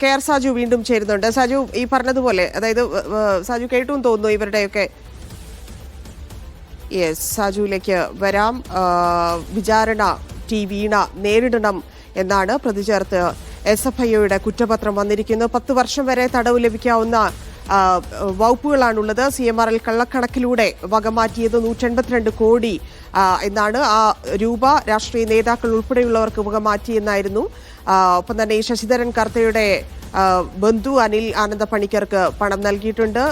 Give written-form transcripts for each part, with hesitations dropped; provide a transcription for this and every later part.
K R Saju വീണ്ടും ചേരുന്നുണ്ട്. സാജു, ഈ പറഞ്ഞതുപോലെ അതായത് സാജു കേട്ടു എന്ന് തോന്നുന്നു ഇവരുടെയൊക്കെ. യെസ്, സാജുവിലേക്ക് വരാം. വിചാരണ വീണ നേരിടണം എന്നാണ് പ്രതി ചേർത്ത് SFIയുടെ കുറ്റപത്രം വന്നിരിക്കുന്നത്. 10 വർഷം വരെ തടവ് ലഭിക്കാവുന്ന വകുപ്പുകളാണുള്ളത്. CMRL കള്ളക്കണക്കിലൂടെ വകമാറ്റിയത് 182 കോടി എന്നാണ്. ആ രൂപ രാഷ്ട്രീയ നേതാക്കൾ ഉൾപ്പെടെയുള്ളവർക്ക് വകമാറ്റിയെന്നായിരുന്നു. ഒപ്പം തന്നെ ഈ ശശിധരൻ കർത്തയുടെ ബന്ധു അനിൽ ആനന്ദ പണിക്കർക്ക് പണം നൽകിയിട്ടുണ്ട്.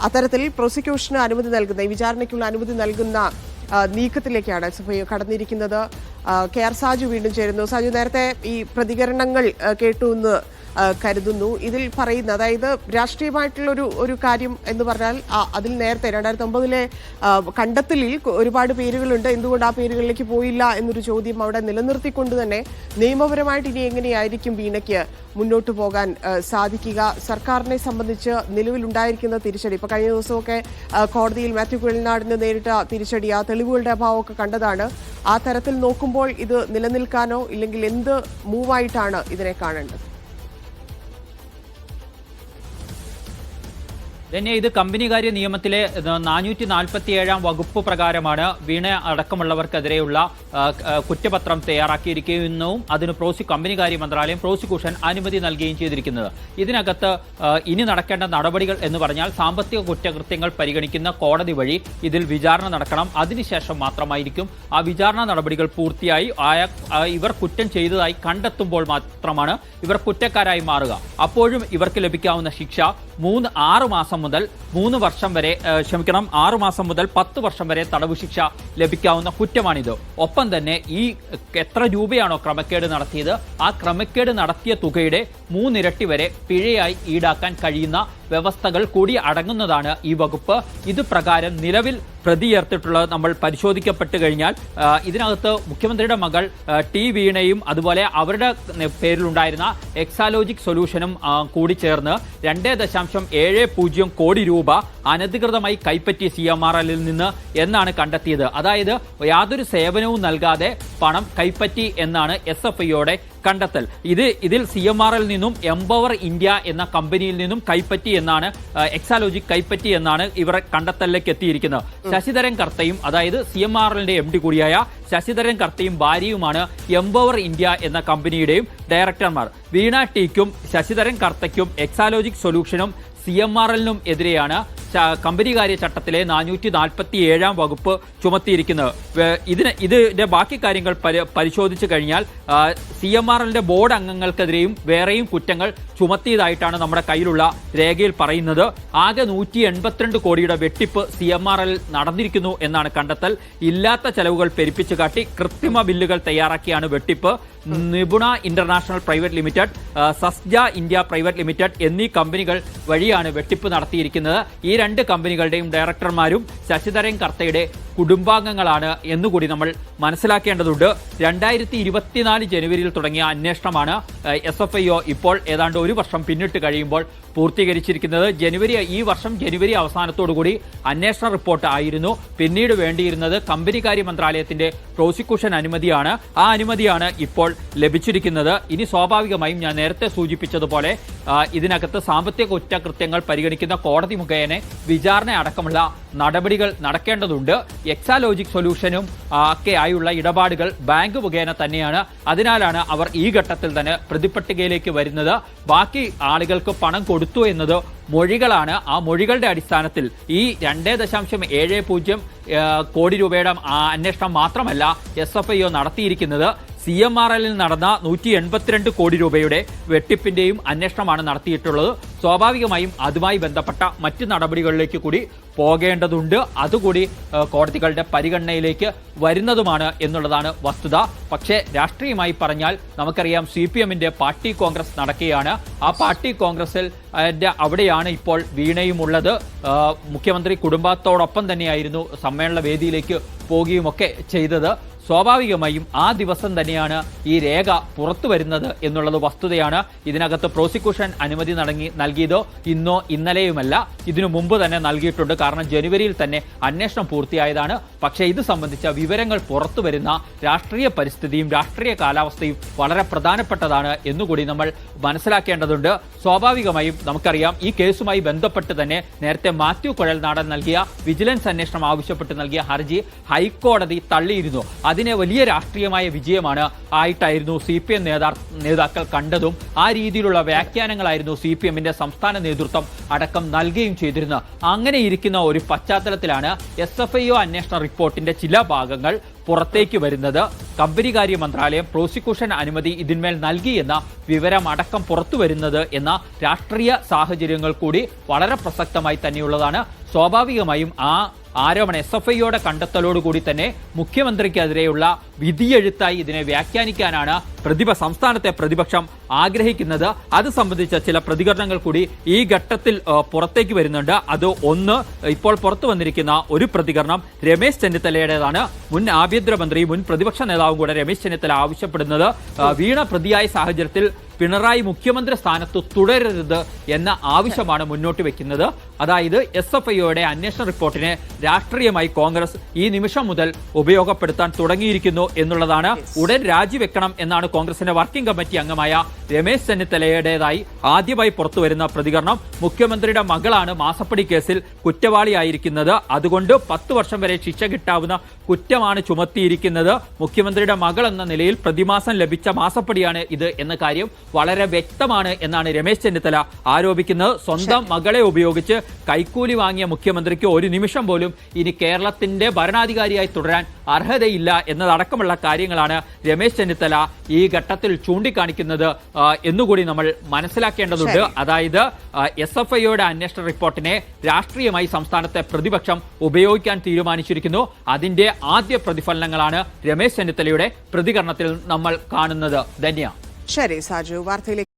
അത്തരത്തിൽ പ്രോസിക്യൂഷന് അനുമതി നൽകുന്ന, ഈ വിചാരണയ്ക്കുള്ള അനുമതി നൽകുന്ന നീക്കത്തിലേക്കാണ് SFI കടന്നിരിക്കുന്നത്. കെ ആർ സാജു വീണ്ടും ചേരുന്നു. സാജു, നേരത്തെ ഈ പ്രതികരണങ്ങൾ കേട്ടു എന്ന് കരുതുന്നു. ഇതിൽ പറയുന്ന, അതായത് രാഷ്ട്രീയമായിട്ടുള്ള ഒരു കാര്യം എന്ന് പറഞ്ഞാൽ അതിൽ നേരത്തെ 2009 കണ്ടെത്തലിൽ ഒരുപാട് പേരുകളുണ്ട്. എന്തുകൊണ്ട് ആ പേരുകളിലേക്ക് പോയില്ല എന്നൊരു ചോദ്യം അവിടെ നിലനിർത്തിക്കൊണ്ട് തന്നെ നിയമപരമായിട്ട് ഇനി എങ്ങനെയായിരിക്കും വീണയ്ക്ക് മുന്നോട്ട് പോകാൻ സാധിക്കുക? സർക്കാരിനെ സംബന്ധിച്ച് നിലവിലുണ്ടായിരിക്കുന്ന തിരിച്ചടി, ഇപ്പൊ കഴിഞ്ഞ ദിവസമൊക്കെ കോടതിയിൽ മാത്യു കുഴൽനാടിന് നേരിട്ട തിരിച്ചടി, ആ തെളിവുകളുടെ അഭാവമൊക്കെ കണ്ടതാണ്. ആ തരത്തിൽ നോക്കുമ്പോൾ ഇത് നിലനിൽക്കാനോ ഇല്ലെങ്കിൽ എന്ത് മൂവായിട്ടാണ് ഇതിനെ കാണേണ്ടത്? തന്നെ ഇത് കമ്പനികാര്യ നിയമത്തിലെ 447 വകുപ്പ് പ്രകാരമാണ് വീണ അടക്കമുള്ളവർക്കെതിരെയുള്ള കുറ്റപത്രം തയ്യാറാക്കിയിരിക്കുന്നതും അതിന് കമ്പനികാര്യ മന്ത്രാലയം പ്രോസിക്യൂഷൻ അനുമതി നൽകുകയും ചെയ്തിരിക്കുന്നത്. ഇതിനകത്ത് ഇനി നടക്കേണ്ട നടപടികൾ എന്ന് പറഞ്ഞാൽ സാമ്പത്തിക കുറ്റകൃത്യങ്ങൾ പരിഗണിക്കുന്ന കോടതി വഴി ഇതിൽ വിചാരണ നടക്കണം. അതിനുശേഷം മാത്രമായിരിക്കും ആ വിചാരണ നടപടികൾ പൂർത്തിയായി ഇവർ കുറ്റം ചെയ്തതായി കണ്ടെത്തുമ്പോൾ മാത്രമാണ് ഇവർ കുറ്റക്കാരായി മാറുക. അപ്പോഴും ഇവർക്ക് ലഭിക്കാവുന്ന ശിക്ഷ 6 മാസം മുതൽ 3 വർഷം വരെ 6 മാസം മുതൽ 10 വർഷം വരെ തടവ് ശിക്ഷ ലഭിക്കാവുന്ന കുറ്റമാണിത്. ഒപ്പം തന്നെ ഈ എത്ര രൂപയാണോ ക്രമക്കേട് നടത്തിയത്, ആ ക്രമക്കേട് നടത്തിയ തുകയുടെ 3 ഇരട്ടി വരെ പിഴയായി ഈടാക്കാൻ കഴിയുന്ന വ്യവസ്ഥകൾ കൂടി അടങ്ങുന്നതാണ് ഈ വകുപ്പ്. ഇത് പ്രകാരം നിലവിൽ പ്രതി ചേർത്തിട്ടുള്ളത് നമ്മൾ പരിശോധിക്കപ്പെട്ട് കഴിഞ്ഞാൽ ഇതിനകത്ത് മുഖ്യമന്ത്രിയുടെ മകൾ വീണയും അതുപോലെ അവരുടെ പേരിലുണ്ടായിരുന്ന എക്സാലോജിക് സൊല്യൂഷനും കൂടി ചേർന്ന് 2.70 കോടി രൂപ അനധികൃതമായി കൈപ്പറ്റി CMRLൽ നിന്ന് എന്നാണ് കണ്ടെത്തിയത്. അതായത് യാതൊരു സേവനവും നൽകാതെ പണം കൈപ്പറ്റി എന്നാണ് SFIയുടെ കണ്ടെത്തൽ. ഇതിൽ CMRL നിന്നും എംപവർ ഇന്ത്യ എന്ന കമ്പനിയിൽ നിന്നും കൈപ്പറ്റി എന്നാണ്, എക്സാലോജിക് കൈപ്പറ്റി എന്നാണ് ഇവർ കണ്ടെത്തലിലേക്ക് എത്തിയിരിക്കുന്നത്. ശശിധരൻ കർത്തയും, അതായത് CMRLന്റെ MD കൂടിയായ ശശിധരൻ കർത്തയും ഭാര്യയുമാണ് എംപവർ ഇന്ത്യ എന്ന കമ്പനിയുടെയും ഡയറക്ടർമാർ. വീണ ടിക്കും ശശിധരൻ കർത്തയ്ക്കും എക്സാലോജിക് സൊല്യൂഷനും CMRLനും എതിരെയാണ് കമ്പനികാര്യ ചട്ടത്തിലെ 447 വകുപ്പ് ചുമത്തിയിരിക്കുന്നത്. ഇതിന്റെ ബാക്കി കാര്യങ്ങൾ പരിശോധിച്ചു കഴിഞ്ഞാൽ CMRLന്റെ ബോർഡ് അംഗങ്ങൾക്കെതിരെയും വേറെയും കുറ്റങ്ങൾ ചുമത്തിയതായിട്ടാണ് നമ്മുടെ കയ്യിലുള്ള രേഖയിൽ പറയുന്നത്. ആകെ 182 കോടിയുടെ വെട്ടിപ്പ് CMRL നടന്നിരിക്കുന്നു എന്നാണ് കണ്ടെത്തൽ. ഇല്ലാത്ത ചെലവുകൾ പെരുപ്പിച്ചു കാട്ടി കൃത്രിമ ബില്ലുകൾ തയ്യാറാക്കിയാണ് വെട്ടിപ്പ്. നിപുണ ഇന്റർനാഷണൽ പ്രൈവറ്റ് ലിമിറ്റഡ്, സസ്ജ ഇന്ത്യ പ്രൈവറ്റ് ലിമിറ്റഡ് എന്നീ കമ്പനികൾ വഴിയാണ് വെട്ടിപ്പ് നടത്തിയിരിക്കുന്നത്. ഈ 2 കമ്പനികളുടെയും ഡയറക്ടർമാരും ശശിധരൻ കർത്തയുടെ കുടുംബാംഗങ്ങളാണ് എന്നുകൂടി നമ്മൾ മനസ്സിലാക്കേണ്ടതുണ്ട്. 2024 ജനുവരിയിൽ തുടങ്ങിയ അന്വേഷണമാണ് SFIO ഇപ്പോൾ ഏതാണ്ട് 1 വർഷം പിന്നിട്ട് കഴിയുമ്പോൾ പൂർത്തീകരിച്ചിരിക്കുന്നത്. ഈ വർഷം ജനുവരി അവസാനത്തോടുകൂടി അന്വേഷണ റിപ്പോർട്ട് ആയിരുന്നു പിന്നീട് വേണ്ടിയിരുന്നത്. കമ്പനികാര്യ മന്ത്രാലയത്തിന്റെ പ്രോസിക്യൂഷൻ അനുമതിയാണ്. ആ അനുമതിയാണ് ഇപ്പോൾ ലഭിച്ചിരിക്കുന്നത്. ഇനി സ്വാഭാവികമായും ഞാൻ നേരത്തെ സൂചിപ്പിച്ചതുപോലെ ഇതിനകത്ത് സാമ്പത്തിക കുറ്റകൃത്യങ്ങൾ പരിഗണിക്കുന്ന കോടതി മുഖേന വിചാരണ അടക്കമുള്ള നടപടികൾ നടക്കേണ്ടതുണ്ട്. എക്സാലോജിക് സൊല്യൂഷനും ഒക്കെ ആയുള്ള ഇടപാടുകൾ ബാങ്ക് മുഖേന തന്നെയാണ്. അതിനാലാണ് അവർ ഈ ഘട്ടത്തിൽ തന്നെ പ്രതിപട്ടികയിലേക്ക് വരുന്നത്. ബാക്കി ആളുകൾക്ക് പണം കൊടുത്തു എന്നത് മൊഴികളാണ്. ആ മൊഴികളുടെ അടിസ്ഥാനത്തിൽ ഈ 2.70 കോടി രൂപയുടെ അന്വേഷണം മാത്രമല്ല SFIO നടത്തിയിരിക്കുന്നത്. CMRLൽ നടന്ന 182 കോടി രൂപയുടെ വെട്ടിപ്പിന്റെയും അന്വേഷണമാണ് നടത്തിയിട്ടുള്ളത്. സ്വാഭാവികമായും അതുമായി ബന്ധപ്പെട്ട മറ്റ് നടപടികളിലേക്ക് കൂടി പോകേണ്ടതുണ്ട്. അതുകൂടി കോടതികളുടെ പരിഗണനയിലേക്ക് വരുന്നതുമാണ് എന്നുള്ളതാണ് വസ്തുത. പക്ഷേ രാഷ്ട്രീയമായി പറഞ്ഞാൽ നമുക്കറിയാം CPMന്റെ പാർട്ടി കോൺഗ്രസ് നടക്കുകയാണ്. ആ പാർട്ടി കോൺഗ്രസിൽ അവിടെയാണ് ഇപ്പോൾ വീണയും ഉള്ളത്. മുഖ്യമന്ത്രി കുടുംബത്തോടൊപ്പം തന്നെയായിരുന്നു സമ്മേളന വേദിയിലേക്ക് പോകുകയുമൊക്കെ ചെയ്തത്. സ്വാഭാവികമായും ആ ദിവസം തന്നെയാണ് ഈ രേഖ പുറത്തു വരുന്നത് എന്നുള്ളത് വസ്തുതയാണ്. ഇതിനകത്ത് പ്രോസിക്യൂഷൻ അനുമതി നൽകിയത് ഇന്നോ ഇന്നലെയുമല്ല, ഇതിനു മുമ്പ് തന്നെ നൽകിയിട്ടുണ്ട്. കാരണം ജനുവരിയിൽ തന്നെ അന്വേഷണം പൂർത്തിയായതാണ്. പക്ഷേ ഇത് സംബന്ധിച്ച വിവരങ്ങൾ പുറത്തു വരുന്ന രാഷ്ട്രീയ പരിസ്ഥിതിയും രാഷ്ട്രീയ കാലാവസ്ഥയും വളരെ പ്രധാനപ്പെട്ടതാണ് എന്നുകൂടി നമ്മൾ മനസ്സിലാക്കേണ്ടതുണ്ട്. സ്വാഭാവികമായും നമുക്കറിയാം, ഈ കേസുമായി ബന്ധപ്പെട്ട് തന്നെ നേരത്തെ മാത്യു കുഴൽനാടൻ നൽകിയ വിജിലൻസ് അന്വേഷണം ആവശ്യപ്പെട്ട് നൽകിയ ഹർജി ഹൈക്കോടതി തള്ളിയിരുന്നു. അതിനെ വലിയ രാഷ്ട്രീയമായ വിജയമാണ് ആയിട്ടായിരുന്നു CPM നേതാക്കൾ കണ്ടതും ആ രീതിയിലുള്ള വ്യാഖ്യാനങ്ങളായിരുന്നു CPMന്റെ സംസ്ഥാന നേതൃത്വം അടക്കം നൽകുകയും ചെയ്തിരുന്നത്. അങ്ങനെ ഇരിക്കുന്ന ഒരു പശ്ചാത്തലത്തിലാണ് SFIO അന്വേഷണ റിപ്പോർട്ടിന്റെ ചില ഭാഗങ്ങൾ പുറത്തേക്ക് വരുന്നത്. കമ്പനികാര്യ മന്ത്രാലയം പ്രോസിക്യൂഷൻ അനുമതി ഇതിന്മേൽ നൽകിയെന്ന വിവരം അടക്കം പുറത്തു വരുന്നത് എന്ന രാഷ്ട്രീയ സാഹചര്യങ്ങൾ കൂടി വളരെ പ്രസക്തമായി തന്നെയുള്ളതാണ്. സ്വാഭാവികമായും ആ ആരോപണം SFIOയുടെ കണ്ടെത്തലോടുകൂടി തന്നെ മുഖ്യമന്ത്രിക്കെതിരെയുള്ള വിധിയെഴുത്തായി ഇതിനെ വ്യാഖ്യാനിക്കാനാണ് സംസ്ഥാനത്തെ പ്രതിപക്ഷം ആഗ്രഹിക്കുന്നത്. അത് സംബന്ധിച്ച ചില പ്രതികരണങ്ങൾ കൂടി ഈ ഘട്ടത്തിൽ പുറത്തേക്ക് വരുന്നുണ്ട്. അത് ഒന്ന്, ഇപ്പോൾ പുറത്തു വന്നിരിക്കുന്ന ഒരു പ്രതികരണം രമേശ് ചെന്നിത്തലയുടേതാണ്. മുൻ ആഭ്യന്തരമന്ത്രി മുൻ പ്രതിപക്ഷ നേതാവും കൂടെ രമേശ് ചെന്നിത്തല ആവശ്യപ്പെടുന്നത് വീണ പ്രതിയായ സാഹചര്യത്തിൽ പിണറായി മുഖ്യമന്ത്രി സ്ഥാനത്ത് തുടരരുത് എന്ന ആവശ്യമാണ് മുന്നോട്ട് വെക്കുന്നത്. അതായത് SFIOയുടെ അന്വേഷണ റിപ്പോർട്ടിനെ രാഷ്ട്രീയമായി കോൺഗ്രസ് ഈ നിമിഷം മുതൽ ഉപയോഗപ്പെടുത്താൻ തുടങ്ങിയിരിക്കുന്നു എന്നുള്ളതാണ്. ഉടൻ രാജിവെക്കണം എന്നാണ് കോൺഗ്രസിന്റെ വർക്കിംഗ് കമ്മിറ്റി അംഗമായ രമേശ് ചെന്നിത്തലയുടേതായി ആദ്യമായി പുറത്തുവരുന്ന പ്രതികരണം. മുഖ്യമന്ത്രിയുടെ മകളാണ് മാസപ്പടി കേസിൽ കുറ്റവാളിയായിരിക്കുന്നത്. അതുകൊണ്ട് 10 വർഷം വരെ ശിക്ഷ കിട്ടാവുന്ന കുറ്റമാണ് ചുമത്തിയിരിക്കുന്നത്. മുഖ്യമന്ത്രിയുടെ മകൾ എന്ന നിലയിൽ പ്രതിമാസം ലഭിച്ച മാസപ്പടിയാണ് ഇത് എന്ന കാര്യം വളരെ വ്യക്തമാണ് എന്നാണ് രമേശ് ചെന്നിത്തല ആരോപിക്കുന്നത്. സ്വന്തം മകളെ ഉപയോഗിച്ച് കൈക്കൂലി വാങ്ങിയ മുഖ്യമന്ത്രിക്ക് ഒരു നിമിഷം പോലും ഇനി കേരളത്തിന്റെ ഭരണാധികാരിയായി തുടരാൻ അർഹതയില്ല എന്നതടക്കമുള്ള കാര്യങ്ങളാണ് രമേശ് ചെന്നിത്തല ഈ ഘട്ടത്തിൽ ചൂണ്ടിക്കാണിക്കുന്നത് എന്നുകൂടി നമ്മൾ മനസ്സിലാക്കേണ്ടതുണ്ട്. അതായത് SFIOയുടെ അന്വേഷണ റിപ്പോർട്ടിനെ രാഷ്ട്രീയമായി സംസ്ഥാനത്തെ പ്രതിപക്ഷം ഉപയോഗിക്കാൻ തീരുമാനിച്ചിരിക്കുന്നു. അതിന്റെ ആദ്യ പ്രതിഫലനങ്ങളാണ് രമേശ് ചെന്നിത്തലയുടെ പ്രതികരണത്തിൽ നമ്മൾ കാണുന്നത്. ധന്യ. ശരി സാജു, വാർത്തയിലേക്ക്